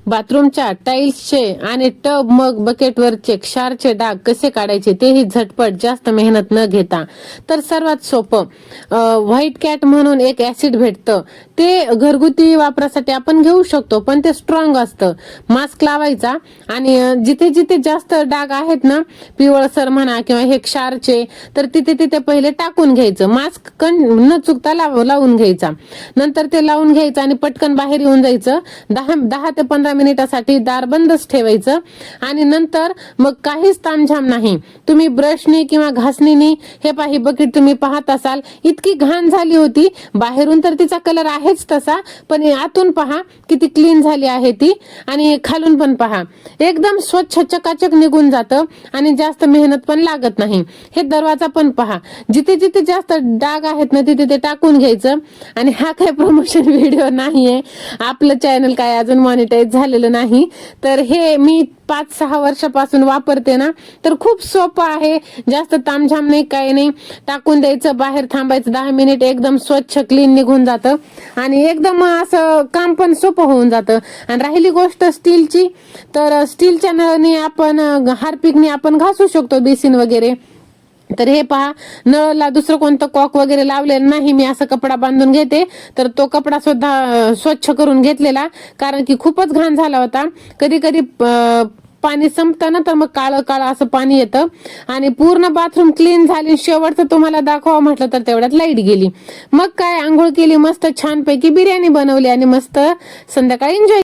बाथरूमच्या टाईल्सचे आणि टब मग बकेटवरचे क्षारचे डाग कसे काढायचे तेही झटपट जास्त मेहनत न घेता. तर सर्वात सोपं व्हाईट कॅट म्हणून एक ऍसिड भेटतं, ते घरगुती वापरासाठी आपण घेऊ शकतो, पण ते स्ट्रॉंग असतं. मास्क लावायचा आणि जिथे जिथे जास्त डाग आहेत ना, पिवळसर म्हणा किंवा हे क्षारचे, तर तिथे तिथे पहिले टाकून घ्यायचं. मास्क न चुकता लावून घ्यायचा. नंतर ते लावून घ्यायचं आणि पटकन बाहेर येऊन जायचं. 10 ते 15 मिनिटासाठी दार बंदच ठेवायचं. आणि नंतर मग काहीच तामझाम नाही. तुम्ही ब्रशनी किंवा घासणीने हे पाही बकेट तुम्ही पाहत असाल, इतकी घाण झाली होती. बाहेरून तर तिचा कलर आहेच तसा, पण आतून पहा किती क्लीन झाली आहे ती. आणि खालून पण पहा, एकदम स्वच्छ चकाचक निघून जातं आणि जास्त मेहनत पण लागत नाही. हे दरवाजा पण पहा, जिथे जिथे जास्त डाग आहेत ना, तिथे ते टाकून घ्यायचं. आणि हा काही प्रमोशन व्हिडिओ नाहीये, आपलं चॅनल काय अजून मॉनिटाईज झालेलं नाही. तर हे मी 5-6 वर्षापासून वापरते ना, तर खूप सोपं आहे. जास्त तामझाम नाही, काही नाही. टाकून द्यायचं, बाहेर थांबायचं 10 मिनिट, एकदम स्वच्छ क्लीन निघून जातं आणि एकदम असं काम पण सोपं होऊन जातं. आणि राहिली गोष्ट स्टीलची, तर स्टीलच्या नळाने आपण हार्पिकने आपण घासू शकतो बेसिन वगैरे. तर हे पहा, नळाला दुसरं कोणतं कॉक वगैरे लावलेलं नाही. मी असा कपडा बांधून घेते, तर तो कपडा सुद्धा स्वच्छ करून घेतलेला, कारण की खूपच घाण झाला होता. कधी कधी पाणी संपतं ना, तर मग काळं काळं असं पाणी येतं. आणि पूर्ण बाथरूम क्लीन झाली. शेवटचं तुम्हाला दाखवा म्हटलं तर तेवढ्यात लाईट गेली. मग काय, आंघोळ केली, मस्त छानपैकी बिर्याणी बनवली आणि मस्त संध्याकाळी एन्जॉय